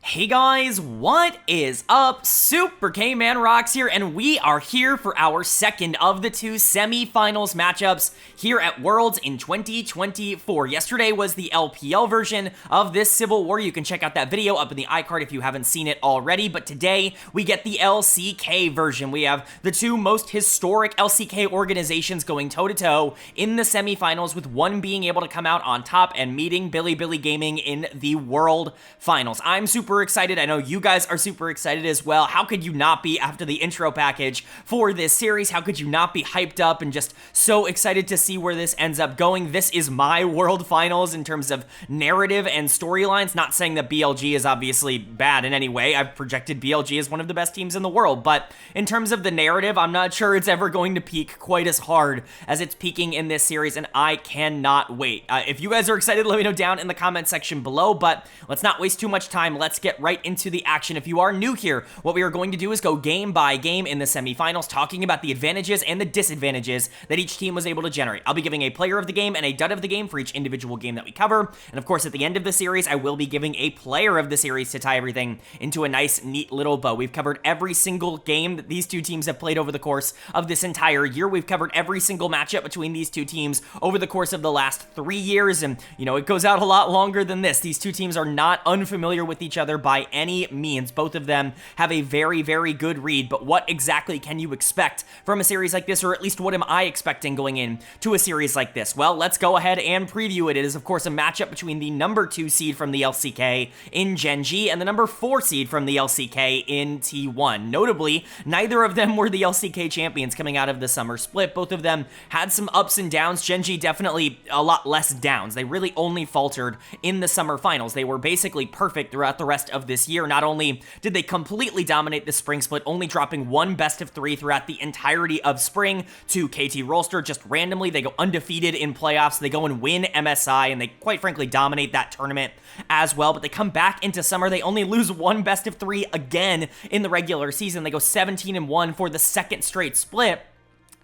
Hey guys, what is up? Super K-Man Rocks here, and we are here for our second of the two semifinals matchups here at Worlds in 2024. Yesterday was the LPL version of this Civil War. You can check out that video up in the iCard if you haven't seen it already, but today we get the LCK version. We have the two most historic LCK organizations going toe-to-toe in the semifinals, with one being able to come out on top and meeting Billy Gaming in the World Finals. I'm super excited. I know you guys are super excited as well. How could you not be after the intro package for this series? How could you not be hyped up and just so excited to see where this ends up going? This is my World Finals in terms of narrative and storylines. Not saying that BLG is obviously bad in any way. I've projected BLG as one of the best teams in the world, but in terms of the narrative, I'm not sure it's ever going to peak quite as hard as it's peaking in this series, and I cannot wait. If you guys are excited, let me know down in the comment section below, but let's not waste too much time. Let's get right into the action. If you are new here, what we are going to do is go game by game in the semifinals, talking about the advantages and the disadvantages that each team was able to generate. I'll be giving a player of the game and a dud of the game for each individual game that we cover, and of course at the end of the series I will be giving a player of the series to tie everything into a nice neat little bow. We've covered every single game that these two teams have played over the course of this entire year. We've covered every single matchup between these two teams over the course of the last 3 years, and you know, it goes out a lot longer than this. These two teams are not unfamiliar with each other by any means. Both of them have a very good read, but what exactly can you expect from a series like this, or at least what am I expecting going in to a series like this? Well, let's go ahead and preview it. It is, of course, a matchup between the number 2 seed from the LCK in Gen.G and the number 4 seed from the LCK in T1. Notably, neither of them were the LCK champions coming out of the summer split. Both of them had some ups and downs. Gen.G definitely a lot less downs. They really only faltered in the summer finals. They were basically perfect throughout the rest of this year. Not only did they completely dominate the spring split, only dropping one best of 3 throughout the entirety of spring to KT Rolster just randomly. They go undefeated in playoffs. They go and win MSI, and they quite frankly dominate that tournament as well. But they come back into summer. They only lose one best of 3 again in the regular season. They go 17-1 for the second straight split.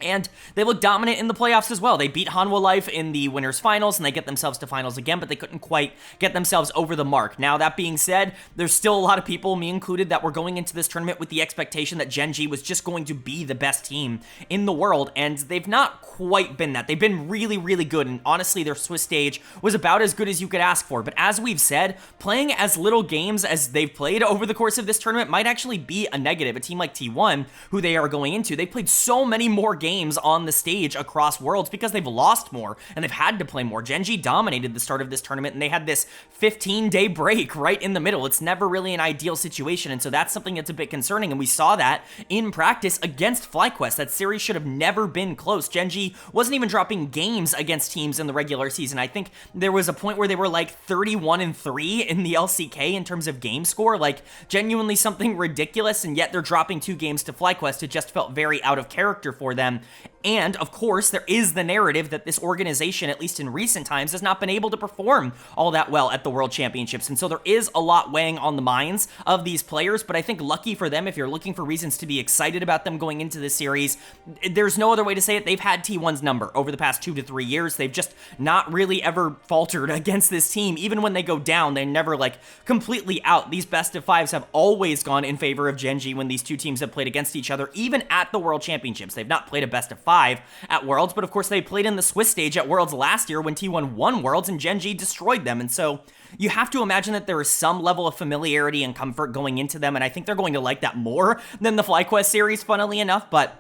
And they look dominant in the playoffs as well. They beat Hanwha Life in the winners finals, and they get themselves to finals again, but they couldn't quite get themselves over the mark. Now, that being said, there's still a lot of people, me included, that were going into this tournament with the expectation that Gen.G was just going to be the best team in the world, and they've not quite been that. They've been really good, and honestly, their Swiss stage was about as good as you could ask for. But as we've said, playing as little games as they've played over the course of this tournament might actually be a negative. A team like T1, who they are going into, they played so many more games on the stage across Worlds because they've lost more and they've had to play more. Gen.G dominated the start of this tournament, and they had this 15-day break right in the middle. It's never really an ideal situation, and so that's something that's a bit concerning, and we saw that in practice against FlyQuest. That series should have never been close. Gen.G wasn't even dropping games against teams in the regular season. I think there was a point where they were like 31-3 in the LCK in terms of game score, like genuinely something ridiculous, and yet they're dropping 2 games to FlyQuest. It just felt very out of character for them. And, of course, there is the narrative that this organization, at least in recent times, has not been able to perform all that well at the World Championships. And so there is a lot weighing on the minds of these players, but I think lucky for them, if you're looking for reasons to be excited about them going into this series, there's no other way to say it. They've had T1's number over the past 2 to 3 years. They've just not really ever faltered against this team. Even when they go down, they're never, like, completely out. These best of 5s have always gone in favor of Gen.G when these two teams have played against each other, even at the World Championships. They've not played a best of 5 at Worlds, but of course they played in the Swiss stage at Worlds last year when T1 won Worlds and Gen.G destroyed them, and so you have to imagine that there is some level of familiarity and comfort going into them, and I think they're going to like that more than the FlyQuest series, funnily enough, but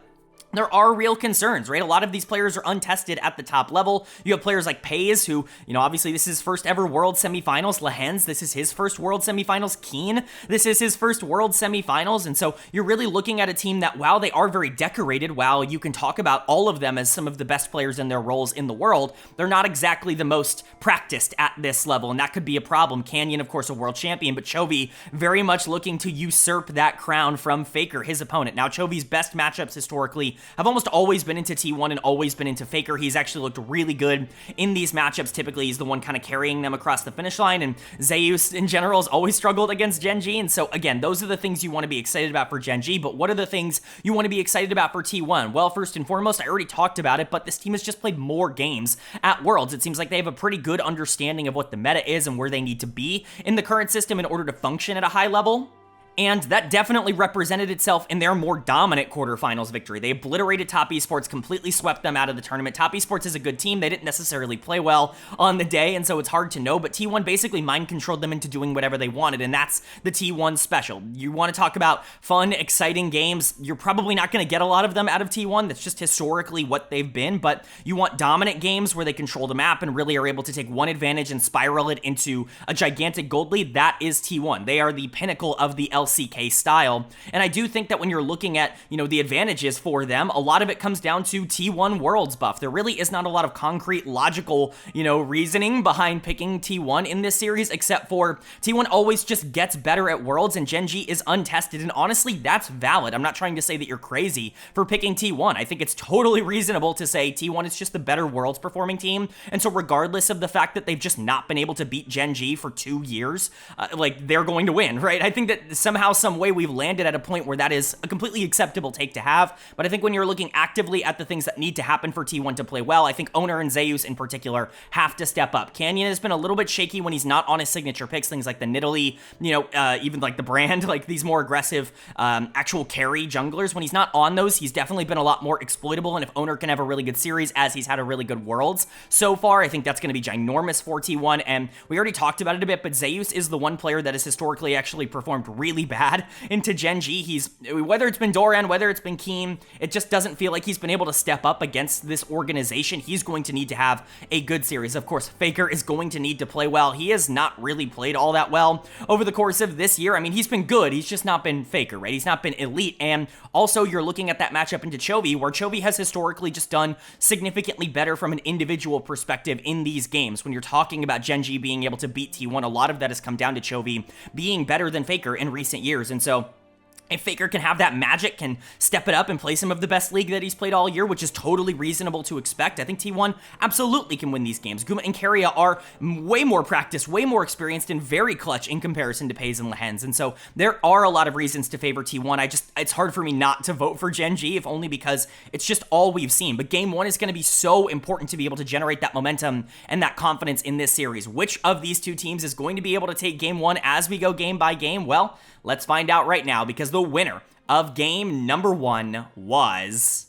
there are real concerns, right? A lot of these players are untested at the top level. You have players like Pays, who, you know, obviously this is his first ever World Semifinals. Lehens, this is his first World Semifinals. Keen, this is his first World Semifinals. And so you're really looking at a team that, while they are very decorated, while you can talk about all of them as some of the best players in their roles in the world, they're not exactly the most practiced at this level, and that could be a problem. Canyon, of course, a world champion, but Chovy very much looking to usurp that crown from Faker, his opponent. Now, Chovy's best matchups historically have almost always been into T1 and always been into Faker. He's actually looked really good in these matchups. Typically, he's the one kind of carrying them across the finish line, and Zeus in general has always struggled against Gen.G, and so again, those are the things you want to be excited about for Gen.G, but what are the things you want to be excited about for T1? Well, first and foremost, I already talked about it, but this team has just played more games at Worlds. It seems like they have a pretty good understanding of what the meta is and where they need to be in the current system in order to function at a high level. And that definitely represented itself in their more dominant quarterfinals victory. They obliterated Top Esports, completely swept them out of the tournament. Top Esports is a good team. They didn't necessarily play well on the day, and so it's hard to know, but T1 basically mind-controlled them into doing whatever they wanted, and that's the T1 special. You want to talk about fun, exciting games, you're probably not going to get a lot of them out of T1. That's just historically what they've been, but you want dominant games where they control the map and really are able to take one advantage and spiral it into a gigantic gold lead. That is T1. They are the pinnacle of the LCK style. And I do think that when you're looking at, the advantages for them, a lot of it comes down to T1 Worlds buff. There really is not a lot of concrete, logical, reasoning behind picking T1 in this series, except for T1 always just gets better at Worlds, and Gen.G is untested, and honestly, that's valid. I'm not trying to say that you're crazy for picking T1. I think it's totally reasonable to say T1 is just the better Worlds performing team, and so regardless of the fact that they've just not been able to beat Gen.G for 2 years, they're going to win, right? I think that somehow, some way we've landed at a point where that is a completely acceptable take to have, but I think when you're looking actively at the things that need to happen for T1 to play well, I think Owner and Zeus in particular have to step up. Canyon has been a little bit shaky when he's not on his signature picks, things like the Nidalee, even like the brand, like these more aggressive actual carry junglers. When he's not on those, he's definitely been a lot more exploitable, and if Owner can have a really good series, as he's had a really good Worlds so far, I think that's going to be ginormous for T1, and we already talked about it a bit, but Zeus is the one player that has historically actually performed really bad into Gen.G. Whether it's been Doran, whether it's been Keem, it just doesn't feel like he's been able to step up against this organization. He's going to need to have a good series. Of course, Faker is going to need to play well. He has not really played all that well over the course of this year. I mean, he's been good. He's just not been Faker, right? He's not been elite. And also, you're looking at that matchup into Chovy, where Chovy has historically just done significantly better from an individual perspective in these games. When you're talking about Gen.G being able to beat T1, a lot of that has come down to Chovy being better than Faker in recent years. And so if Faker can have that magic, can step it up and play some of the best League that he's played all year, which is totally reasonable to expect, I think T1 absolutely can win these games. Guma and Keria are way more practiced, way more experienced, and very clutch in comparison to Pays and Lehens. And so there are a lot of reasons to favor T1. It's hard for me not to vote for Gen.G, if only because it's just all we've seen. But Game 1 is going to be so important to be able to generate that momentum and that confidence in this series. Which of these two teams is going to be able to take Game 1 as we go game by game? Well, let's find out right now, because the winner of game number 1 was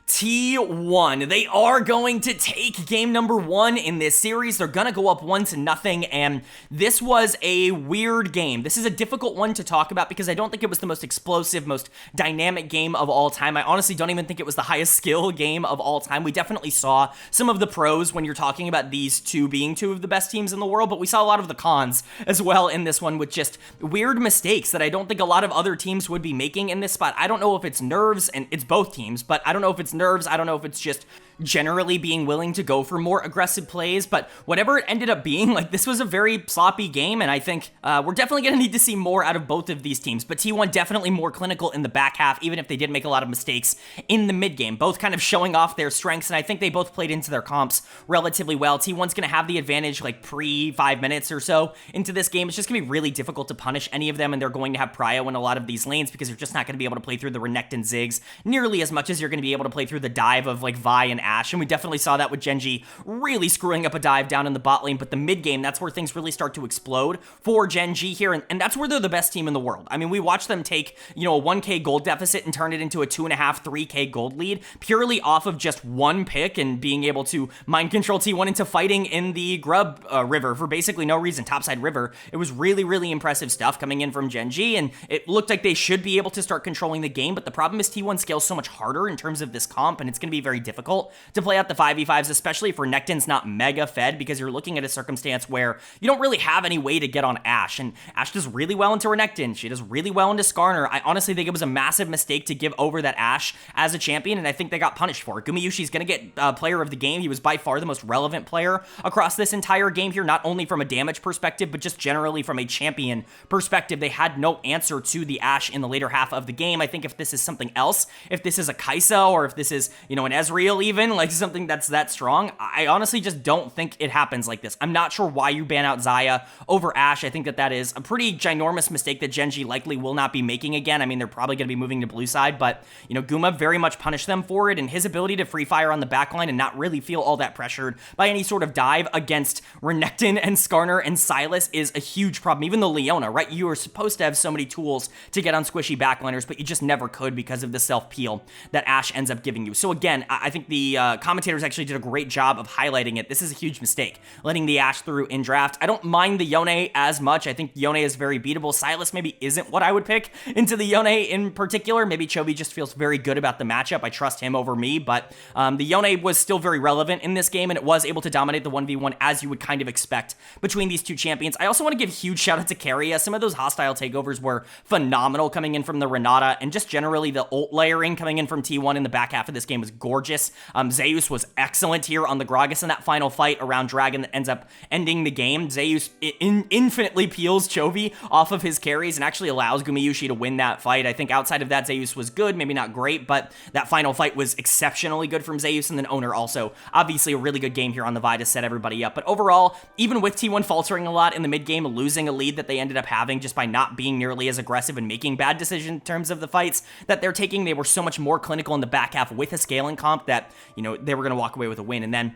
T1. They are going to take game number 1 in this series. They're going to go up 1-0, and this was a weird game. This is a difficult one to talk about because I don't think it was the most explosive, most dynamic game of all time. I honestly don't even think it was the highest skill game of all time. We definitely saw some of the pros when you're talking about these two being two of the best teams in the world, but we saw a lot of the cons as well in this one with just weird mistakes that I don't think a lot of other teams would be making in this spot. I don't know if it's nerves, and it's both teams, but I don't know if it's nerves. I don't know if it's just generally being willing to go for more aggressive plays, but whatever it ended up being, this was a very sloppy game, and I think we're definitely going to need to see more out of both of these teams, but T1 definitely more clinical in the back half, even if they did make a lot of mistakes in the mid game, both kind of showing off their strengths, and I think they both played into their comps relatively well. T1's going to have the advantage pre 5 minutes or so into this game. It's just going to be really difficult to punish any of them, and they're going to have prio in a lot of these lanes because you're just not going to be able to play through the Renekton Ziggs nearly as much as you're going to be able to play through the dive of Vi and Ashe, and we definitely saw that with Gen.G really screwing up a dive down in the bot lane, but the mid game, that's where things really start to explode for Gen.G here, and that's where they're the best team in the world. I mean, we watched them take, a 1k gold deficit and turn it into a 2.5, 3k gold lead purely off of just one pick and being able to mind control T1 into fighting in the Grub river for basically no reason, topside river. It was really, really impressive stuff coming in from Gen.G, and it looked like they should be able to start controlling the game, but the problem is T1 scales so much harder in terms of this comp, and it's going to be very difficult to play out the 5v5s, especially if Renekton's not mega fed, because you're looking at a circumstance where you don't really have any way to get on Ashe, and Ashe does really well into Renekton. She does really well into Skarner. I honestly think it was a massive mistake to give over that Ashe as a champion, and I think they got punished for it. Gumayusi's going to get player of the game. He was by far the most relevant player across this entire game here, not only from a damage perspective, but just generally from a champion perspective. They had no answer to the Ashe in the later half of the game. I think if this is something else, if this is a Kai'Sa, or if this is, an Ezreal even, like something that's that strong, I honestly just don't think it happens like this. I'm not sure why you ban out Xayah over Ashe. I think that is a pretty ginormous mistake that Gen.G likely will not be making again. I mean, they're probably going to be moving to blue side, but, Guma very much punished them for it, and his ability to free fire on the backline and not really feel all that pressured by any sort of dive against Renekton and Skarner and Sylas is a huge problem. Even the Leona, right? You are supposed to have so many tools to get on squishy backliners, but you just never could because of the self-peel that Ashe ends up giving you. So again, I think the commentators actually did a great job of highlighting it. This is a huge mistake, letting the Ashe through in draft. I don't mind the Yone as much. I think Yone is very beatable. Sylas maybe isn't what I would pick into the Yone in particular. Maybe Chovy just feels very good about the matchup. I trust him over me, but the Yone was still very relevant in this game, and it was able to dominate the 1v1 as you would kind of expect between these two champions. I also want to give huge shout out to Keria. Some of those hostile takeovers were phenomenal coming in from the Renata, and just generally the ult layering coming in from T1 in the back half of this game was gorgeous. Zeus was excellent here on the Gragas in that final fight around Dragon that ends up ending the game. Zeus infinitely peels Chovy off of his carries and actually allows Gumayusi to win that fight. I think outside of that, Zeus was good, maybe not great, but that final fight was exceptionally good from Zeus, and then Owner also. Obviously a really good game here on the Vi to set everybody up, but overall, even with T1 faltering a lot in the mid game, losing a lead that they ended up having just by not being nearly as aggressive and making bad decisions in terms of the fights that they're taking, they were so much more clinical in the back half with a scaling comp that, they were going to walk away with a win. And then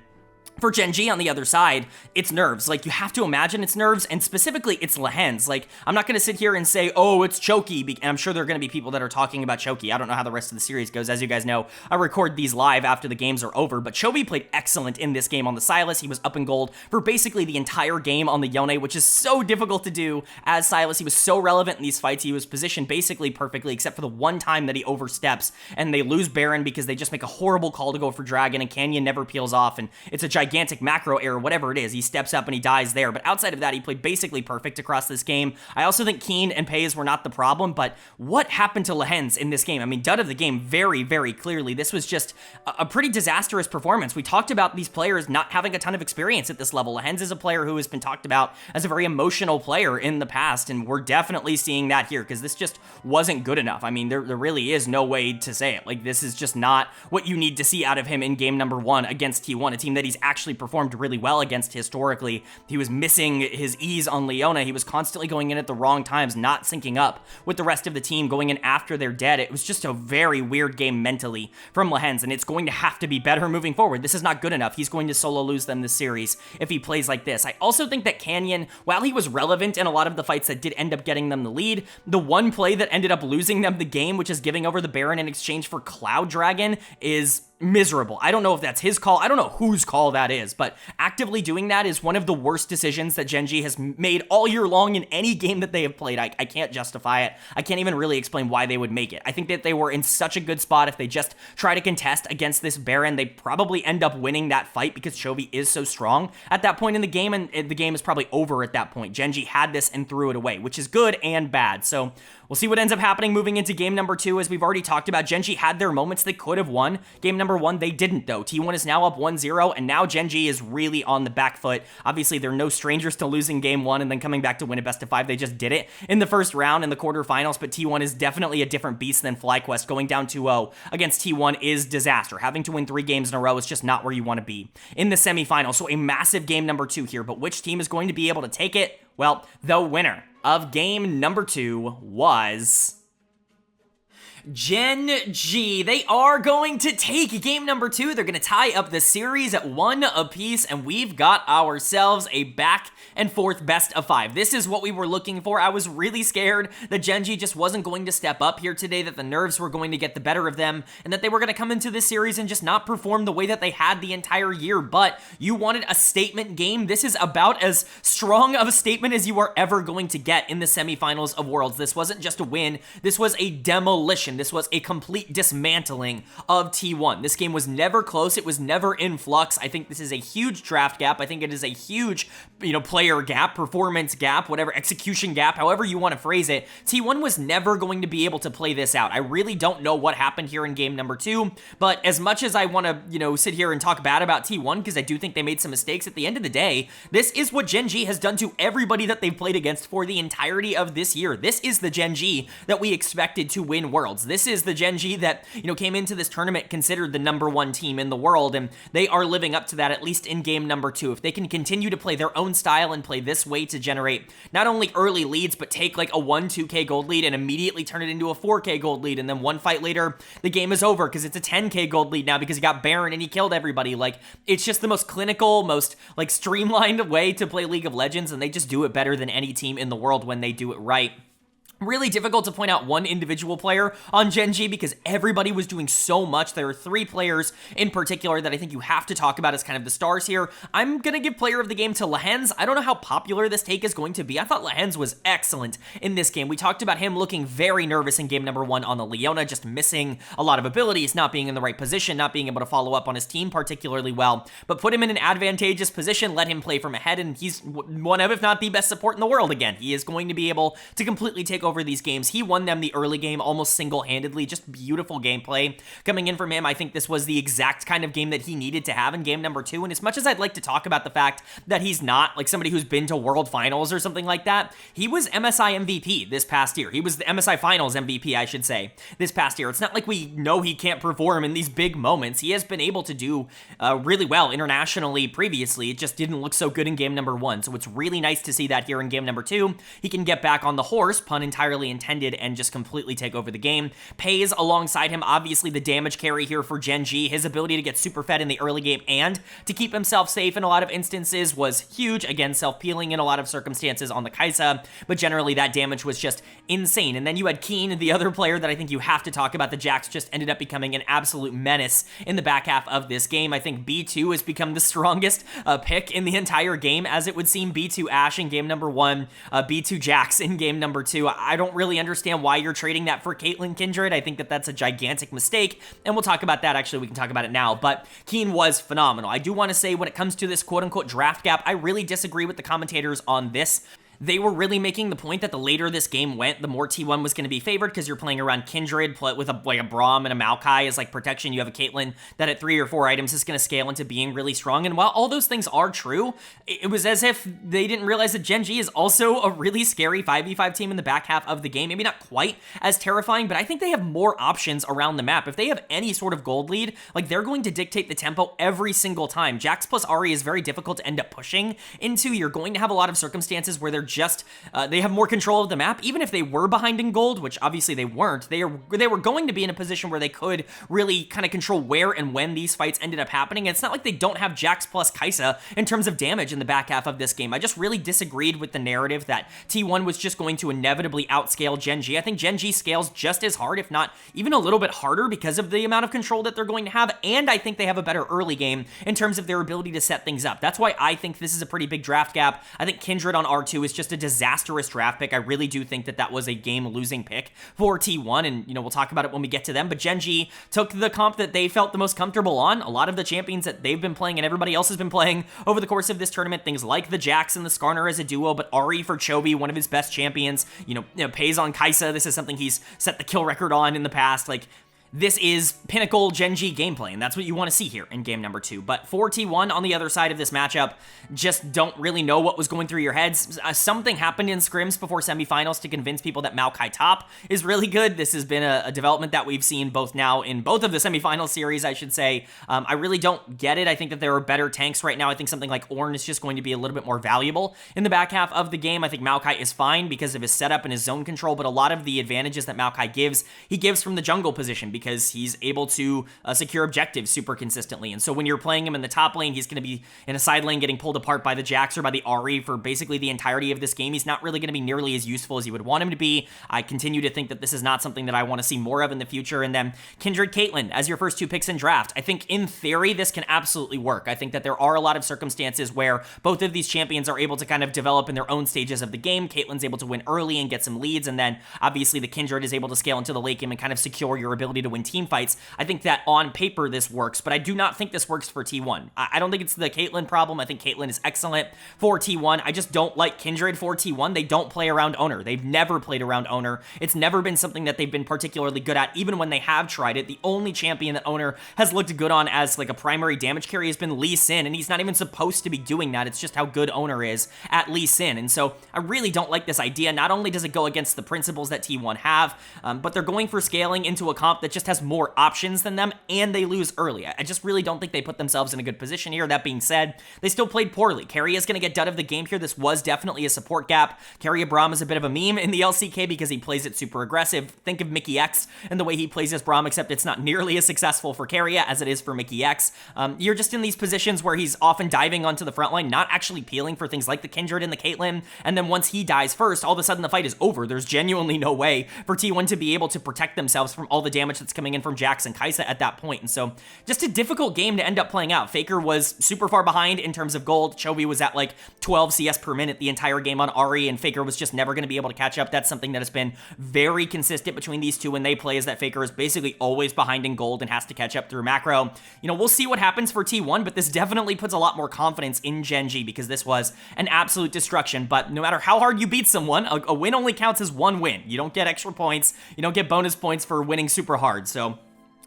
for Gen.G on the other side, it's nerves. Like, you have to imagine it's nerves, and specifically, it's Lehens. Like, I'm not going to sit here and say, oh, it's Choky, and I'm sure there are going to be people that are talking about Choky. I don't know how the rest of the series goes. As you guys know, I record these live after the games are over, but Chovy played excellent in this game on the Sylas. He was up in gold for basically the entire game on the Yone, which is so difficult to do as Sylas. He was so relevant in these fights. He was positioned basically perfectly, except for the one time that he oversteps, and they lose Baron because they just make a horrible call to go for Dragon, and Canyon never peels off, and it's a gigantic macro error, whatever it is. He steps up and he dies there, but outside of that, he played basically perfect across this game. I also think Keen and Pays were not the problem, but what happened to Lehens in this game? I mean, dud of the game very, very clearly. This was just a pretty disastrous performance. We talked about these players not having a ton of experience at this level. Lehens is a player who has been talked about as a very emotional player in the past, and we're definitely seeing that here, because this just wasn't good enough. I mean, there really is no way to say it. Like, this is just not what you need to see out of him in game number 1 against T1, a team that he's actually performed really well against historically. He was missing his ease on Leona. He was constantly going in at the wrong times, not syncing up with the rest of the team, going in after they're dead. It was just a very weird game mentally from Lehens, and it's going to have to be better moving forward. This is not good enough. He's going to solo lose them this series if he plays like this. I also think that Canyon, while he was relevant in a lot of the fights that did end up getting them the lead, the one play that ended up losing them the game, which is giving over the Baron in exchange for Cloud Dragon, is miserable. I don't know if that's his call. I don't know whose call that is, but actively doing that is one of the worst decisions that Gen.G has made all year long in any game that they have played. I can't justify it. I can't even really explain why they would make it. I think that they were in such a good spot. If they just try to contest against this Baron, they probably end up winning that fight because Chovy is so strong at that point in the game, and the game is probably over at that point. Gen.G had this and threw it away, which is good and bad. So we'll see what ends up happening moving into game number 2. As we've already talked about, Gen.G had their moments. They could have won game number 1. They didn't, though. T1 is now up 1-0, and now Gen.G is really on the back foot. Obviously, they're no strangers to losing game 1 and then coming back to win a best of 5. They just did it in the first round in the quarterfinals, but T1 is definitely a different beast than FlyQuest. Going down 2-0 against T1 is disaster. Having to win 3 games in a row is just not where you want to be in the semifinals. So a massive game number 2 here, but which team is going to be able to take it? Well, the winner of game number 2 was Gen.G. They are going to take game number 2. They're going to tie up the series at 1 apiece, and we've got ourselves a back and forth best of 5. This is what we were looking for. I was really scared that Gen.G just wasn't going to step up here today, that the nerves were going to get the better of them, and that they were going to come into this series and just not perform the way that they had the entire year. But you wanted a statement game. This is about as strong of a statement as you are ever going to get in the semifinals of Worlds. This wasn't just a win. This was a demolition. this was a complete dismantling of T1. This game was never close. It was never in flux. I think this is a huge draft gap. I think it is a huge, player gap, performance gap, whatever, execution gap, however you want to phrase it. T1 was never going to be able to play this out. I really don't know what happened here in game number 2, but as much as I want to, sit here and talk bad about T1, because I do think they made some mistakes, at the end of the day, this is what Gen.G has done to everybody that they've played against for the entirety of this year. This is the Gen.G that we expected to win Worlds. This is the Gen.G that, came into this tournament considered the #1 team in the world, and they are living up to that, at least in game number 2. If they can continue to play their own style and play this way to generate not only early leads, but take like a 1-2k gold lead and immediately turn it into a 4k gold lead, and then one fight later, the game is over because it's a 10k gold lead now because he got Baron and he killed everybody. Like, it's just the most clinical, most streamlined way to play League of Legends, and they just do it better than any team in the world when they do it right. Really difficult to point out one individual player on Gen.G because everybody was doing so much. There are 3 players in particular that I think you have to talk about as kind of the stars here. I'm going to give player of the game to Lehens. I don't know how popular this take is going to be. I thought Lehens was excellent in this game. We talked about him looking very nervous in game number 1 on the Leona, just missing a lot of abilities, not being in the right position, not being able to follow up on his team particularly well, but put him in an advantageous position, let him play from ahead, and he's one of, if not the best support in the world again. He is going to be able to completely take over these games. He won them the early game almost single-handedly, just beautiful gameplay coming in from him. I think this was the exact kind of game that he needed to have in game number 2, and as much as I'd like to talk about the fact that he's not like somebody who's been to World Finals or something like that, he was MSI MVP this past year. He was the MSI Finals MVP, I should say, this past year. It's not like we know he can't perform in these big moments. He has been able to do really well internationally previously. It just didn't look so good in game number 1, so it's really nice to see that here in game number 2. He can get back on the horse, pun entirely intended, and just completely take over the game. Pays alongside him, obviously the damage carry here for Gen.G. His ability to get super fed in the early game and to keep himself safe in a lot of instances was huge. Again, self-peeling in a lot of circumstances on the Kai'Sa, but generally that damage was just insane. And then you had Keen, the other player that I think you have to talk about. The Jax just ended up becoming an absolute menace in the back half of this game. I think B2 has become the strongest pick in the entire game, as it would seem. B2 Ashe in game number 1, B2 Jax in game number 2. I don't really understand why you're trading that for Caitlyn Kindred. I think that that's a gigantic mistake, and we'll talk about that. Actually, we can talk about it now, but Keen was phenomenal. I do want to say, when it comes to this quote-unquote draft gap, I really disagree with the commentators on this. They were really making the point that the later this game went, the more T1 was going to be favored because you're playing around Kindred with a Braum and a Maokai as like protection. You have a Caitlyn that at 3 or 4 items is going to scale into being really strong. And while all those things are true, it was as if they didn't realize that Gen.G is also a really scary 5v5 team in the back half of the game. Maybe not quite as terrifying, but I think they have more options around the map. If they have any sort of gold lead, like, they're going to dictate the tempo every single time. Jax plus Ahri is very difficult to end up pushing into. You're going to have a lot of circumstances where they're just they have more control of the map. Even if they were behind in gold, which obviously they weren't, they were going to be in a position where they could really kind of control where and when these fights ended up happening. And it's not like they don't have Jax plus Kai'Sa in terms of damage in the back half of this game. I just really disagreed with the narrative that T1 was just going to inevitably outscale Gen.G. I think Gen.G scales just as hard, if not even a little bit harder, because of the amount of control that they're going to have, and I think they have a better early game in terms of their ability to set things up. That's why I think this is a pretty big draft gap. I think Kindred on R2 is just a disastrous draft pick. I really do think that that was a game-losing pick for T1, and, we'll talk about it when we get to them, but Gen.G took the comp that they felt the most comfortable on. A lot of the champions that they've been playing and everybody else has been playing over the course of this tournament, things like the Jax and the Skarner as a duo, but Ahri for Chovy, one of his best champions, Pays on Kai'Sa. This is something he's set the kill record on in the past. Like, this is pinnacle Gen.G gameplay, and that's what you want to see here in game number 2. But for T1 on the other side of this matchup, just don't really know what was going through your heads. Something happened in scrims before semifinals to convince people that Maokai top is really good. This has been a development that we've seen both now in both of the semifinal series, I should say. I really don't get it. I think that there are better tanks right now. I think something like Ornn is just going to be a little bit more valuable in the back half of the game. I think Maokai is fine because of his setup and his zone control, but a lot of the advantages that Maokai gives, he gives from the jungle position, because he's able to secure objectives super consistently. And so when you're playing him in the top lane, he's going to be in a side lane getting pulled apart by the Jax or by the Ahri for basically the entirety of this game. He's not really going to be nearly as useful as you would want him to be. I continue to think that this is not something that I want to see more of in the future. And then Kindred Caitlyn as your first 2 picks in draft. I think in theory, this can absolutely work. I think that there are a lot of circumstances where both of these champions are able to kind of develop in their own stages of the game. Caitlyn's able to win early and get some leads, and then obviously the Kindred is able to scale into the late game and kind of secure your ability to win team fights. I think that on paper this works, but I do not think this works for T1. I don't think it's the Caitlyn problem. I think Caitlyn is excellent for T1. I just don't like Kindred for T1. They don't play around Owner. They've never played around Owner. It's never been something that they've been particularly good at, even when they have tried it. The only champion that Owner has looked good on as like a primary damage carry has been Lee Sin, and he's not even supposed to be doing that. It's just how good Owner is at Lee Sin. And so I really don't like this idea. Not only does it go against the principles that T1 have, but they're going for scaling into a comp that just has more options than them, and they lose early. I just really don't think they put themselves in a good position here. That being said, they still played poorly. Carry is going to get done of the game here. This was definitely a support gap. Carry Braum is a bit of a meme in the LCK because he plays it super aggressive. Think of Mickey X and the way he plays his Braum, except it's not nearly as successful for Carry as it is for Mickey X. You're just in these positions where he's often diving onto the front line, not actually peeling for things like the Kindred and the Caitlyn, and then once he dies first, all of a sudden the fight is over. There's genuinely no way for T1 to be able to protect themselves from all the damage that's coming in from Jax and Kai'Sa at that point. And so just a difficult game to end up playing out. Faker was super far behind in terms of gold. Chovy was at like 12 CS per minute the entire game on Ahri, and Faker was just never going to be able to catch up. That's something that has been very consistent between these two when they play, is that Faker is basically always behind in gold and has to catch up through macro. You know, we'll see what happens for T1, but this definitely puts a lot more confidence in Gen.G because this was an absolute destruction. But no matter how hard you beat someone, a win only counts as one win. You don't get extra points. You don't get bonus points for winning super hard. So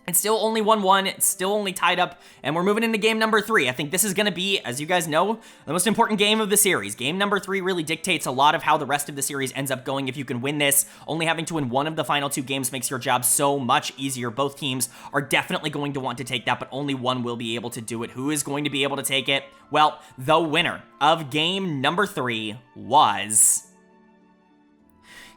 it's still only 1-1, it's still only tied up, and we're moving into game number 3. I think this is going to be, as you guys know, the most important game of the series. Game number 3 really dictates a lot of how the rest of the series ends up going. If you can win this, only having to win one of the final 2 games makes your job so much easier. Both teams are definitely going to want to take that, but only one will be able to do it. Who is going to be able to take it? Well, the winner of game number 3 was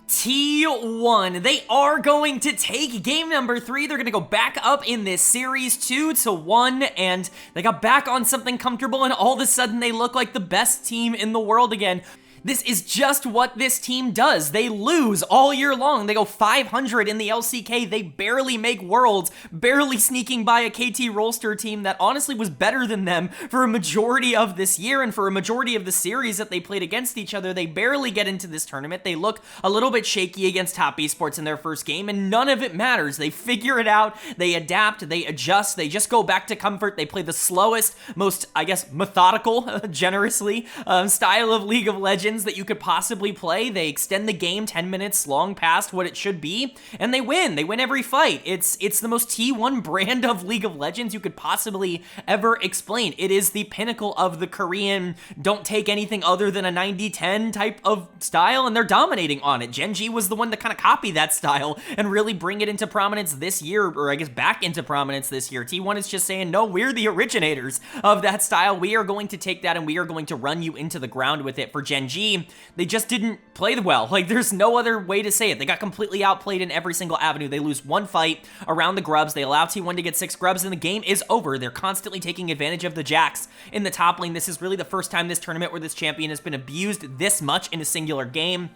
T1. They are going to take game number 3. They're going to go back up in this series 2-1, and they got back on something comfortable, and all of a sudden they look like the best team in the world again. This is just what this team does. They lose all year long. They go 500 in the LCK. They barely make Worlds, barely sneaking by a KT Rolster team that honestly was better than them for a majority of this year and for a majority of the series that they played against each other. They barely get into this tournament. They look a little bit shaky against Top Esports in their first game, and none of it matters. They figure it out. They adapt. They adjust. They just go back to comfort. They play the slowest, most, I guess, methodical, generously, style of League of Legends that you could possibly play. They extend the game 10 minutes long past what it should be, and they win. They win every fight. It's the most T1 brand of League of Legends you could possibly ever explain. It is the pinnacle of the Korean don't take anything other than a 90-10 type of style, and they're dominating on it. Gen.G was the one to kind of copy that style and really bring it into prominence this year, or I guess back into prominence this year. T1 is just saying, no, we're the originators of that style. We are going to take that and we are going to run you into the ground with it. For Gen.G, they just didn't play well. Like, there's no other way to say it. They got completely outplayed in every single avenue. They lose one fight around the grubs. They allow T1 to get 6 grubs, and the game is over. They're constantly taking advantage of the Jax in the top lane. This is really the first time this tournament where this champion has been abused this much in a singular game.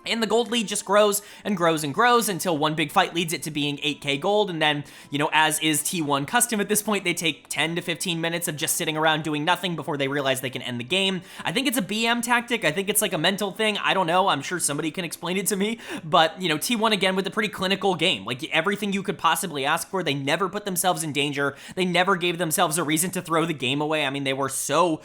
And the gold lead just grows and grows and grows until one big fight leads it to being 8k gold, and then, you know, as is T1 custom at this point, they take 10 to 15 minutes of just sitting around doing nothing before they realize they can end the game. I think it's a BM tactic. I think it's like a mental thing. I don't know. I'm sure somebody can explain it to me, but, you know, T1 again with a pretty clinical game. Like, everything you could possibly ask for. They never put themselves in danger. They never gave themselves a reason to throw the game away. I mean, they were so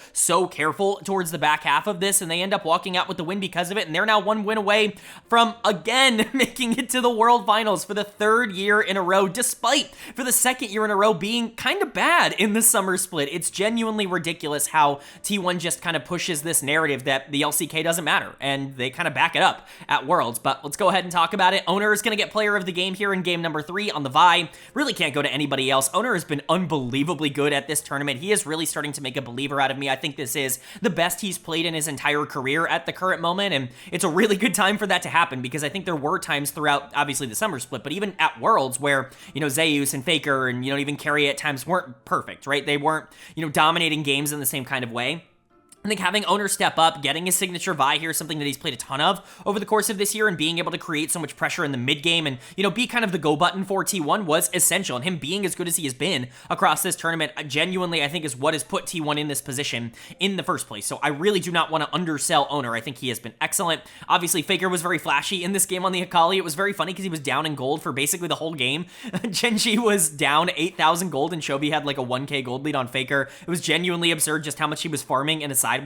careful towards the back half of this, and they end up walking out with the win because of it, and they're now one win away from, again, making it to the World Finals for the 3rd year in a row, despite, for the 2nd year in a row, being kind of bad in the summer split. It's genuinely ridiculous how T1 just kind of pushes this narrative that the LCK doesn't matter, and they kind of back it up at Worlds. But let's go ahead and talk about it. Owner is going to get player of the game here in game number 3 on the Vi. Really can't go to anybody else. Owner has been unbelievably good at this tournament. He is really starting to make a believer out of me. I think this is the best he's played in his entire career at the current moment, and it's a really good time for that to happen, because I think there were times throughout, obviously, the summer split, but even at Worlds where, Zeus and Faker and, even Carry at times weren't perfect, right? They weren't, dominating games in the same kind of way. I think having Owner step up, getting his signature Vi here, something that he's played a ton of over the course of this year, and being able to create so much pressure in the mid game and, be kind of the go button for T1 was essential. And him being as good as he has been across this tournament, genuinely, I think is what has put T1 in this position in the first place. So I really do not want to undersell Owner. I think he has been excellent. Obviously, Faker was very flashy in this game on the Akali. It was very funny because he was down in gold for basically the whole game. Gen.G was down 8,000 gold, and Chovy had like a 1k gold lead on Faker. It was genuinely absurd just how much he was farming in a side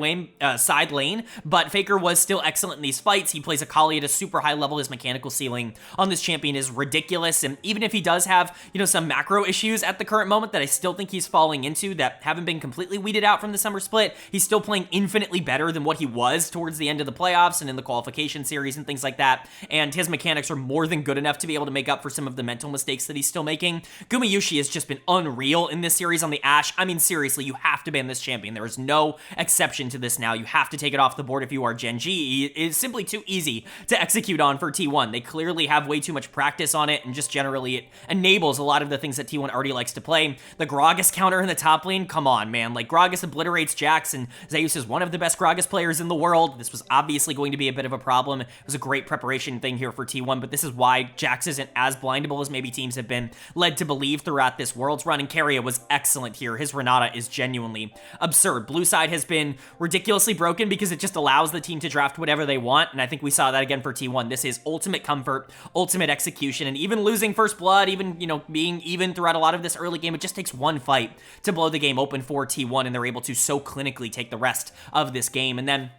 lane, but Faker was still excellent in these fights. He plays Akali at a super high level. His mechanical ceiling on this champion is ridiculous, and even if he does have, some macro issues at the current moment that I still think he's falling into that haven't been completely weeded out from the summer split, he's still playing infinitely better than what he was towards the end of the playoffs and in the qualification series and things like that, and his mechanics are more than good enough to be able to make up for some of the mental mistakes that he's still making. Gumayushi has just been unreal in this series on the Ashe. I mean, seriously, you have to ban this champion. There is no exception to this now. You have to take it off the board if you are Gen.G. It is simply too easy to execute on for T1. They clearly have way too much practice on it, and just generally it enables a lot of the things that T1 already likes to play. The Gragas counter in the top lane, come on, man. Like, Gragas obliterates Jax, and Zeus is one of the best Gragas players in the world. This was obviously going to be a bit of a problem. It was a great preparation thing here for T1, but this is why Jax isn't as blindable as maybe teams have been led to believe throughout this Worlds run, and Keria was excellent here. His Renata is genuinely absurd. Blue side has been ridiculously broken because it just allows the team to draft whatever they want, and I think we saw that again for T1. This is ultimate comfort, ultimate execution, and even losing first blood, even, being even throughout a lot of this early game, it just takes one fight to blow the game open for T1, and they're able to so clinically take the rest of this game. And then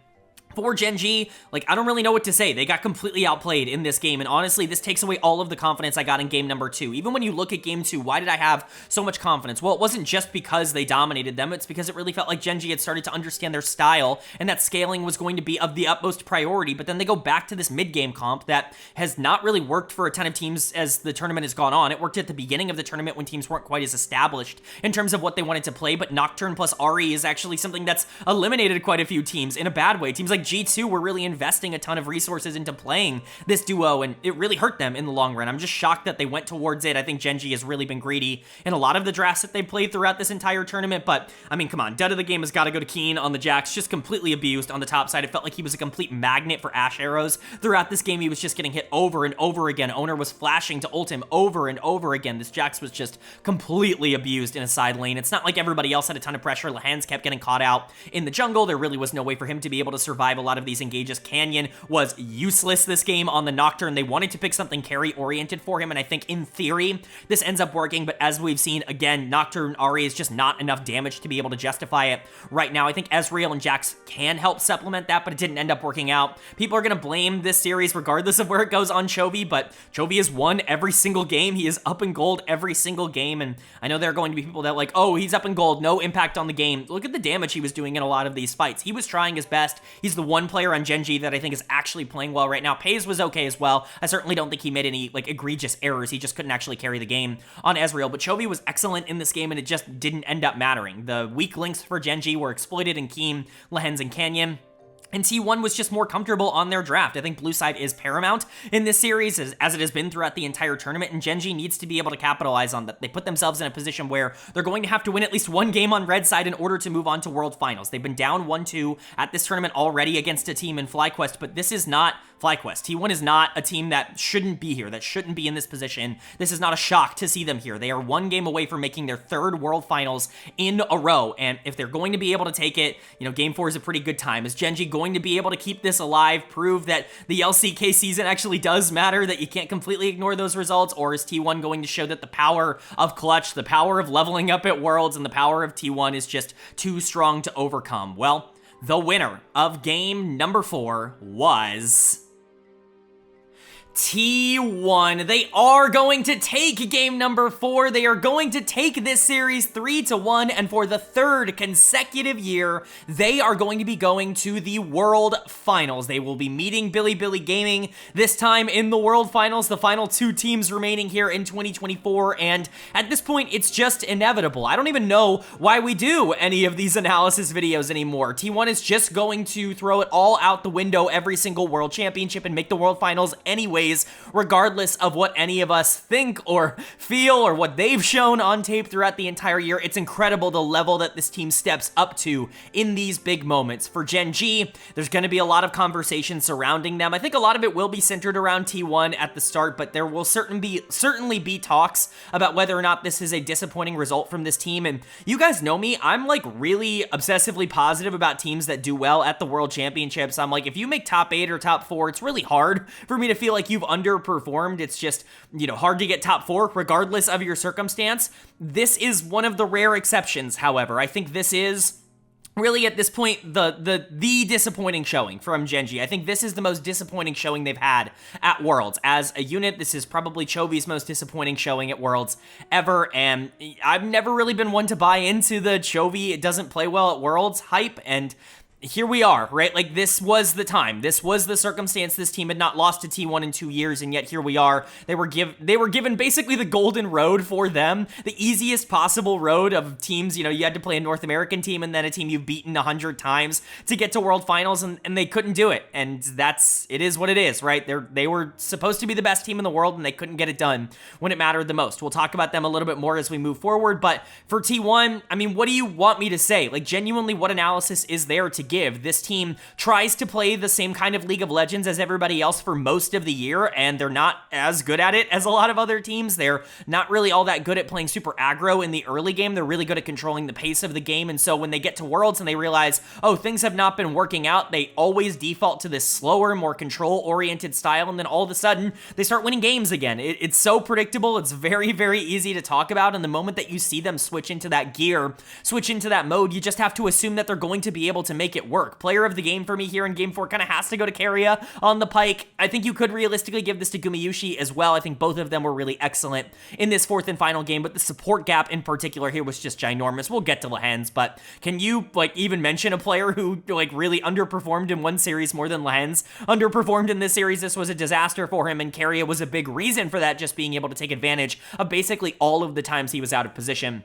for Gen.G, like, I don't really know what to say. They got completely outplayed in this game, and honestly, this takes away all of the confidence I got in game number 2. Even when you look at game 2, why did I have so much confidence? Well, it wasn't just because they dominated them. It's because it really felt like Gen.G had started to understand their style, and that scaling was going to be of the utmost priority, but then they go back to this mid-game comp that has not really worked for a ton of teams as the tournament has gone on. It worked at the beginning of the tournament when teams weren't quite as established in terms of what they wanted to play, but Nocturne plus Ahri is actually something that's eliminated quite a few teams in a bad way. Teams like G2 were really investing a ton of resources into playing this duo, and it really hurt them in the long run. I'm just shocked that they went towards it. I think Gen.G has really been greedy in a lot of the drafts that they played throughout this entire tournament, but I mean, come on, dud of the game has got to go to Keen on the Jax, just completely abused on the top side. It felt like he was a complete magnet for Ashe arrows. Throughout this game, he was just getting hit over and over again. Owner was flashing to ult him over and over again. This Jax was just completely abused in a side lane. It's not like everybody else had a ton of pressure. Lahans kept getting caught out in the jungle. There really was no way for him to be able to survive a lot of these engages. Canyon was useless this game on the Nocturne. They wanted to pick something carry-oriented for him, and I think in theory, this ends up working, but as we've seen, again, Nocturne Ahri is just not enough damage to be able to justify it right now. I think Ezreal and Jax can help supplement that, but it didn't end up working out. People are going to blame this series regardless of where it goes on Chovy, but Chovy has won every single game. He is up in gold every single game, and I know there are going to be people that are like, oh, he's up in gold, no impact on the game. Look at the damage he was doing in a lot of these fights. He was trying his best. He's the one player on Gen.G that I think is actually playing well right now. Pays was okay as well. I certainly don't think he made any like egregious errors. He just couldn't actually carry the game on Ezreal, but Chovy was excellent in this game, and it just didn't end up mattering. The weak links for Gen.G were exploited in Keem, Lahens, and Canyon. And T1 was just more comfortable on their draft. I think blue side is paramount in this series, as it has been throughout the entire tournament, and Gen.G needs to be able to capitalize on that. They put themselves in a position where they're going to have to win at least one game on red side in order to move on to World Finals. They've been down 1-2 at this tournament already against a team in FlyQuest, but this is not FlyQuest. T1 is not a team that shouldn't be here, that shouldn't be in this position. This is not a shock to see them here. They are one game away from making their third World Finals in a row, and if they're going to be able to take it, Game 4 is a pretty good time. Is Gen.G going to be able to keep this alive, prove that the LCK season actually does matter, that you can't completely ignore those results, or is T1 going to show that the power of clutch, the power of leveling up at Worlds, and the power of T1 is just too strong to overcome? Well, the winner of game number 4 was T1, they are going to take game number 4. They are going to take this series 3-1, and for the third consecutive year, they are going to be going to the World Finals. They will be meeting Bilibili Gaming, this time in the World Finals, the final 2 teams remaining here in 2024, and at this point, it's just inevitable. I don't even know why we do any of these analysis videos anymore. T1 is just going to throw it all out the window every single World Championship and make the World Finals anyways, regardless of what any of us think or feel or what they've shown on tape throughout the entire year. It's incredible the level that this team steps up to in these big moments. For Gen.G, there's going to be a lot of conversation surrounding them. I think a lot of it will be centered around T1 at the start, but there will certainly be talks about whether or not this is a disappointing result from this team. And you guys know me, I'm like really obsessively positive about teams that do well at the World Championships. I'm like, if you make top 8 or top 4, it's really hard for me to feel like you've underperformed. It's just, hard to get top 4 regardless of your circumstance. This is one of the rare exceptions, however. I think this is really, at this point, the disappointing showing from Gen.G. I think this is the most disappointing showing they've had at Worlds. As a unit, this is probably Chovy's most disappointing showing at Worlds ever, and I've never really been one to buy into the Chovy, it doesn't play well at Worlds hype, and here we are, right? Like, this was the time. This was the circumstance. This team had not lost to T1 in 2 years, and yet here we are. They were given basically the golden road for them, the easiest possible road of teams. You had to play a North American team and then a team you've beaten 100 times to get to World Finals, and they couldn't do it. And it is what it is, right? They were supposed to be the best team in the world, and they couldn't get it done when it mattered the most. We'll talk about them a little bit more as we move forward, but for T1, I mean, what do you want me to say? Like, genuinely, what analysis is there to give? This team tries to play the same kind of League of Legends as everybody else for most of the year, and they're not as good at it as a lot of other teams. They're not really all that good at playing super aggro in the early game. They're really good at controlling the pace of the game, and so when they get to Worlds and they realize, oh, things have not been working out, they always default to this slower, more control-oriented style, and then all of a sudden, they start winning games again. It's so predictable. It's very, very easy to talk about, and the moment that you see them switch into that gear, switch into that mode, you just have to assume that they're going to be able to make it work. Player of the game for me here in Game 4 kind of has to go to Keria on the Pyke. I think you could realistically give this to Gumayushi as well. I think both of them were really excellent in this 4th and final game, but the support gap in particular here was just ginormous. We'll get to Lehens, but can you even mention a player who really underperformed in one series more than Lehens underperformed in this series? This was a disaster for him, and Keria was a big reason for that, just being able to take advantage of basically all of the times he was out of position.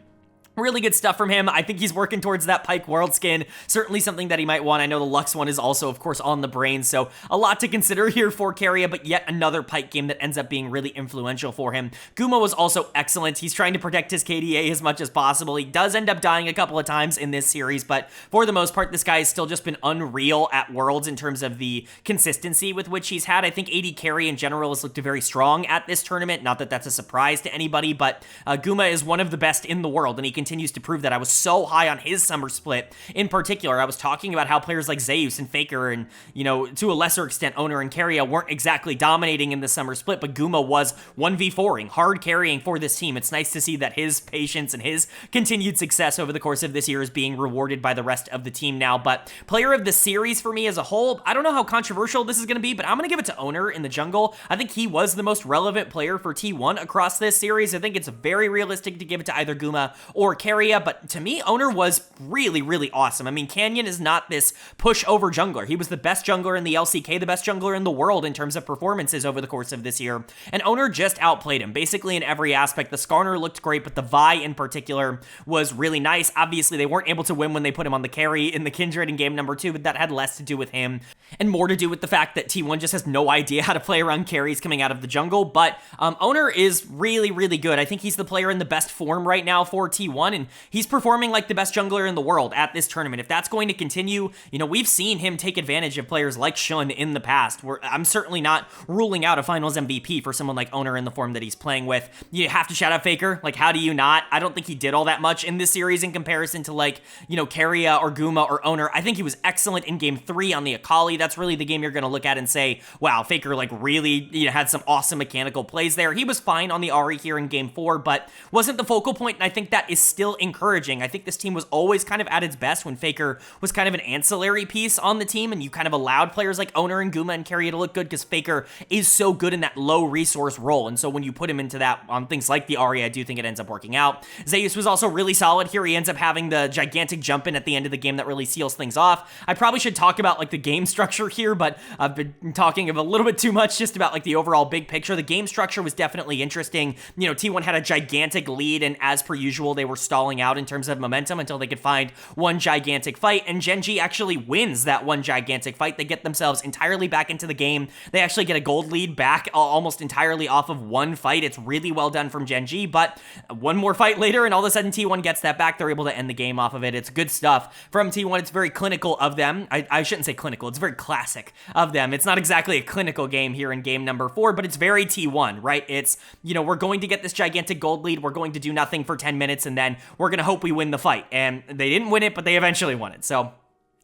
Really good stuff from him. I think he's working towards that Pyke World skin. Certainly something that he might want. I know the Lux one is also, of course, on the brain, so a lot to consider here for Keria, but yet another Pyke game that ends up being really influential for him. Guma was also excellent. He's trying to protect his KDA as much as possible. He does end up dying a couple of times in this series, but for the most part, this guy has still just been unreal at Worlds in terms of the consistency with which he's had. I think AD carry in general has looked very strong at this tournament. Not that that's a surprise to anybody, but Guma is one of the best in the world, and he continues to prove that. I was so high on his summer split in particular. I was talking about how players like Zeus and Faker and, to a lesser extent, Owner and Keria weren't exactly dominating in the summer split, but Guma was 1v4ing, hard carrying for this team. It's nice to see that his patience and his continued success over the course of this year is being rewarded by the rest of the team now. But player of the series for me as a whole, I don't know how controversial this is going to be, but I'm going to give it to Owner in the jungle. I think he was the most relevant player for T1 across this series. I think it's very realistic to give it to either Guma or Keria, but to me, Owner was really, really awesome. I mean, Canyon is not this push-over jungler. He was the best jungler in the LCK, the best jungler in the world in terms of performances over the course of this year, and Owner just outplayed him, basically in every aspect. The Skarner looked great, but the Vi in particular was really nice. Obviously, they weren't able to win when they put him on the carry in the Kindred in game number 2, but that had less to do with him and more to do with the fact that T1 just has no idea how to play around carries coming out of the jungle, but Owner is really, really good. I think he's the player in the best form right now for T1, and he's performing like the best jungler in the world at this tournament. If that's going to continue, we've seen him take advantage of players like Shun in the past. I'm certainly not ruling out a finals MVP for someone like Owner in the form that he's playing with. You have to shout out Faker. Like, how do you not? I don't think he did all that much in this series in comparison to Keria or Guma or Owner. I think he was excellent in game 3 on the Akali. That's really the game you're going to look at and say, wow, Faker really had some awesome mechanical plays there. He was fine on the Ahri here in game 4, but wasn't the focal point, and I think that is still encouraging. I think this team was always kind of at its best when Faker was kind of an ancillary piece on the team, and you kind of allowed players like Owner and Guma and Carrier to look good because Faker is so good in that low resource role. And so when you put him into that on things like the Ahri, I do think it ends up working out. Zeus was also really solid here. He ends up having the gigantic jump in at the end of the game that really seals things off. I probably should talk about like the game structure here, but I've been talking a little bit too much just about like the overall big picture. The game structure was definitely interesting. You know, T1 had a gigantic lead, and as per usual, they were stalling out in terms of momentum until they could find one gigantic fight, and Gen.G actually wins that one gigantic fight. They get themselves entirely back into the game. They actually get a gold lead back almost entirely off of one fight. It's really well done from Gen.G, but one more fight later, and all of a sudden T1 gets that back. They're able to end the game off of it. It's good stuff from T1. It's very clinical of them. I shouldn't say clinical. It's very classic of them. It's not exactly a clinical game here in game number 4, but it's very T1, right? It's, you know, we're going to get this gigantic gold lead. We're going to do nothing for 10 minutes, and then we're going to hope we win the fight. And they didn't win it, but they eventually won it. So,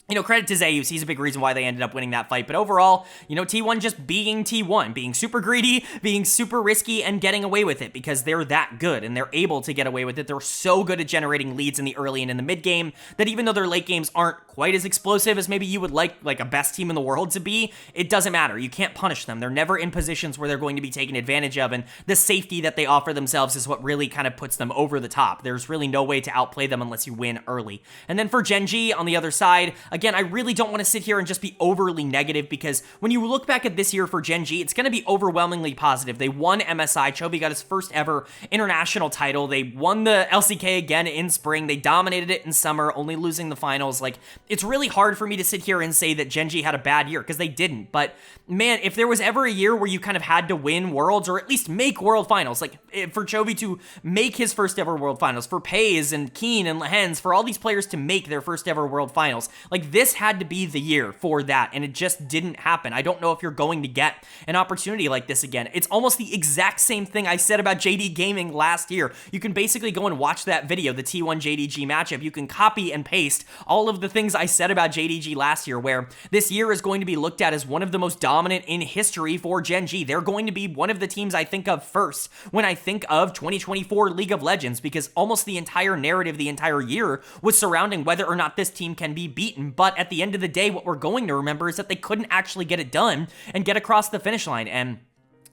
you know, credit to Zeus. He's a big reason why they ended up winning that fight. But overall, you know, T1 just being T1, being super greedy, being super risky, and getting away with it because they're that good and they're able to get away with it. They're so good at generating leads in the early and in the mid game that even though their late games aren't quite as explosive as maybe you would like a best team in the world to be, it doesn't matter. You can't punish them. They're never in positions where they're going to be taken advantage of, and the safety that they offer themselves is what really kind of puts them over the top. There's really no way to outplay them unless you win early. And then for Gen.G on the other side, again, I really don't want to sit here and just be overly negative because when you look back at this year for Gen.G, it's going to be overwhelmingly positive. They won MSI. Chovy got his first ever international title. They won the LCK again in spring. They dominated it in summer, only losing the finals. Like, it's really hard for me to sit here and say that Gen.G had a bad year because they didn't. But man, if there was ever a year where you kind of had to win Worlds or at least make World Finals, like for Chovy to make his first ever World Finals, for Pays and Keen and Lehens, for all these players to make their first ever World Finals, like this had to be the year for that, and it just didn't happen. I don't know if you're going to get an opportunity like this again. It's almost the exact same thing I said about JD Gaming last year. You can basically go and watch that video, the T1 JDG matchup. You can copy and paste all of the things I said about JDG last year, where this year is going to be looked at as one of the most dominant in history for Gen.G. They're going to be one of the teams I think of first when I think of 2024 League of Legends, because almost the entire narrative the entire year was surrounding whether or not this team can be beaten. But at the end of the day, what we're going to remember is that they couldn't actually get it done and get across the finish line. And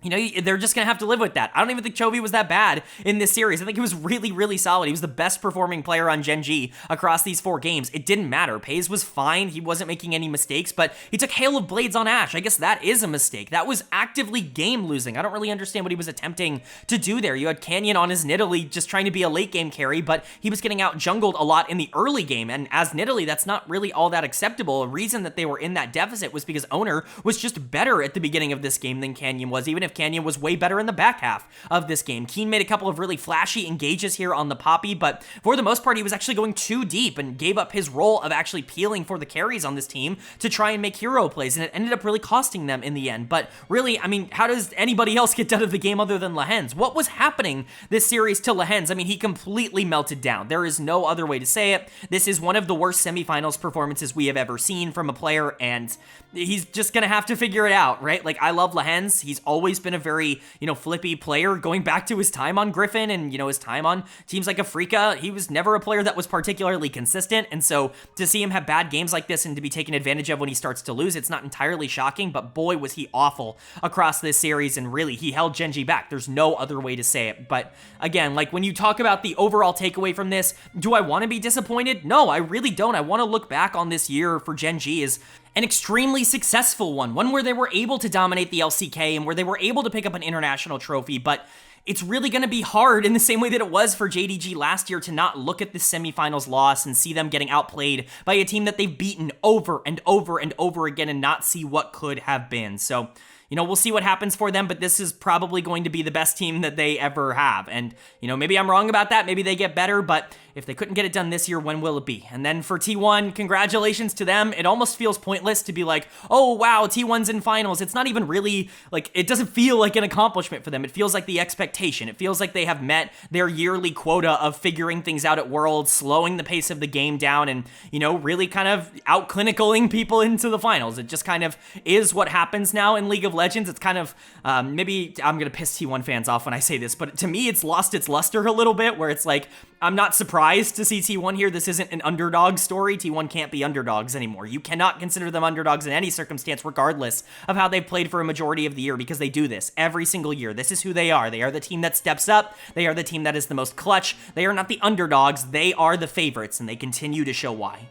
you know, they're just going to have to live with that. I don't even think Chovy was that bad in this series. I think he was really, really solid. He was the best performing player on Gen.G across these 4 games. It didn't matter. Pays was fine. He wasn't making any mistakes, but he took Hail of Blades on Ashe. I guess that is a mistake. That was actively game losing. I don't really understand what he was attempting to do there. You had Canyon on his Nidalee just trying to be a late game carry, but he was getting out jungled a lot in the early game, and as Nidalee, that's not really all that acceptable. A reason that they were in that deficit was because Owner was just better at the beginning of this game than Canyon was, even if Canyon was way better in the back half of this game. Keen made a couple of really flashy engages here on the Poppy, but for the most part, he was actually going too deep and gave up his role of actually peeling for the carries on this team to try and make hero plays, and it ended up really costing them in the end. But really, I mean, how does anybody else get out of the game other than Lehens? What was happening this series to Lehens? I mean, he completely melted down. There is no other way to say it. This is one of the worst semifinals performances we have ever seen from a player, and he's just gonna have to figure it out, right? Like, I love Lehens. He's always been a very, you know, flippy player going back to his time on Griffin and, you know, his time on teams like Afrika. He was never a player that was particularly consistent, and so to see him have bad games like this and to be taken advantage of when he starts to lose, it's not entirely shocking, but boy, was he awful across this series, and really, he held Gen.G back. There's no other way to say it. But again, like, when you talk about the overall takeaway from this, do I want to be disappointed? No, I really don't. I want to look back on this year for Gen.G as an extremely successful one where they were able to dominate the LCK and where they were able to pick up an international trophy, but it's really going to be hard in the same way that it was for JDG last year to not look at the semifinals loss and see them getting outplayed by a team that they've beaten over and over and over again and not see what could have been. So, you know, we'll see what happens for them, but this is probably going to be the best team that they ever have. And, you know, maybe I'm wrong about that. Maybe they get better, but if they couldn't get it done this year, when will it be? And then for T1, congratulations to them. It almost feels pointless to be like, oh, wow, T1's in finals. It's not even really, like, it doesn't feel like an accomplishment for them. It feels like the expectation. It feels like they have met their yearly quota of figuring things out at Worlds, slowing the pace of the game down, and, you know, really kind of out-clinicaling people into the finals. It just kind of is what happens now in League of Legends. Legends, it's kind of, maybe I'm going to piss T1 fans off when I say this, but to me, it's lost its luster a little bit, where it's like, I'm not surprised to see T1 here. This isn't an underdog story. T1 can't be underdogs anymore. You cannot consider them underdogs in any circumstance, regardless of how they've played for a majority of the year, because they do this every single year. This is who they are. They are the team that steps up. They are the team that is the most clutch. They are not the underdogs. They are the favorites, and they continue to show why.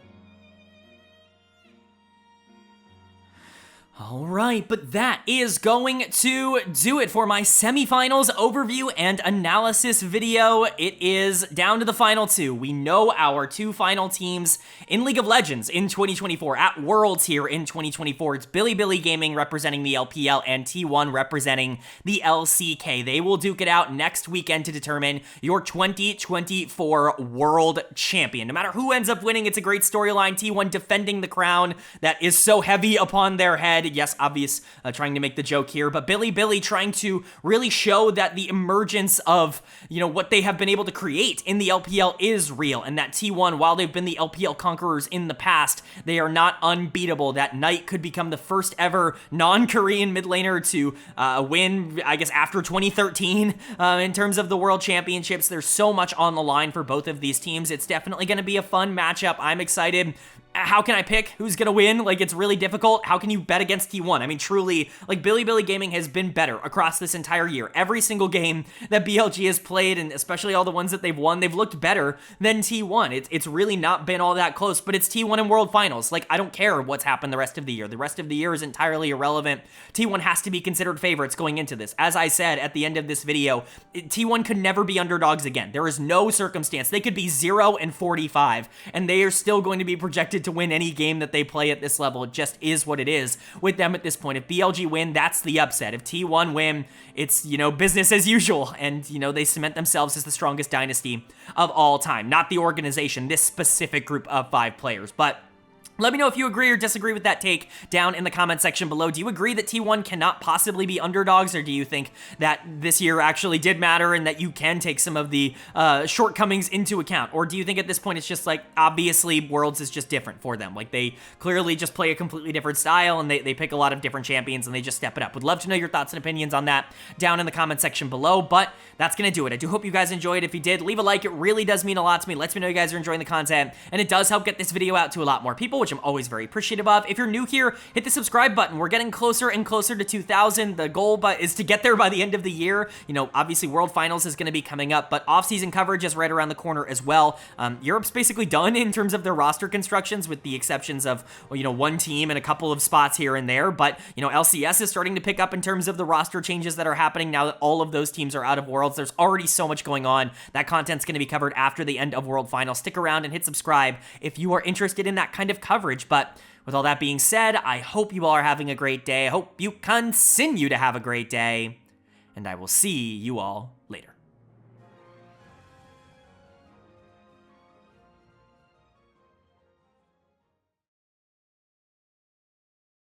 All right, but that is going to do it for my semifinals overview and analysis video. It is down to the final two. We know our two final teams in League of Legends in 2024, at Worlds here in 2024. It's Bilibili Gaming representing the LPL and T1 representing the LCK. They will duke it out next weekend to determine your 2024 World Champion. No matter who ends up winning, it's a great storyline. T1 defending the crown that is so heavy upon their head. Yes, obvious, trying to make the joke here, but Bilibili trying to really show that the emergence of, what they have been able to create in the LPL is real, and that T1, while they've been the LPL conquerors in the past, they are not unbeatable. That Knight could become the first ever non-Korean mid laner to win, I guess, after 2013 in terms of the World Championships. There's so much on the line for both of these teams. It's definitely going to be a fun matchup. I'm excited. How can I pick who's going to win? Like, it's really difficult. How can you bet against T1? I mean, truly, like, Bilibili Gaming has been better across this entire year. Every single game that BLG has played, and especially all the ones that they've won, they've looked better than T1. It's really not been all that close, but it's T1 in World Finals. Like, I don't care what's happened the rest of the year. The rest of the year is entirely irrelevant. T1 has to be considered favorites going into this. As I said at the end of this video, T1 could never be underdogs again. There is no circumstance. They could be 0-45, and they are still going to be projected to win any game that they play at this level. It just is what it is with them at this point. If BLG win, that's the upset. If T1 win, it's, business as usual, and, they cement themselves as the strongest dynasty of all time. Not the organization, this specific group of 5 players, but let me know if you agree or disagree with that take down in the comment section below. Do you agree that T1 cannot possibly be underdogs, or do you think that this year actually did matter and that you can take some of the shortcomings into account? Or do you think at this point it's just like, obviously, Worlds is just different for them? Like, they clearly just play a completely different style, and they pick a lot of different champions, and they just step it up. Would love to know your thoughts and opinions on that down in the comment section below, but that's going to do it. I do hope you guys enjoyed. If you did, leave a like. It really does mean a lot to me. Lets me know you guys are enjoying the content, and it does help get this video out to a lot more people, which I'm always very appreciative of. If you're new here, hit the subscribe button. We're getting closer and closer to 2,000. The goal is to get there by the end of the year. Obviously World Finals is going to be coming up, but off-season coverage is right around the corner as well. Europe's basically done in terms of their roster constructions, with the exceptions of, one team and a couple of spots here and there, but, LCS is starting to pick up in terms of the roster changes that are happening now that all of those teams are out of Worlds. There's already so much going on. That content's going to be covered after the end of World Finals. Stick around and hit subscribe if you are interested in that kind of coverage. But with all that being said, I hope you all are having a great day. I hope you continue to have a great day, and I will see you all later.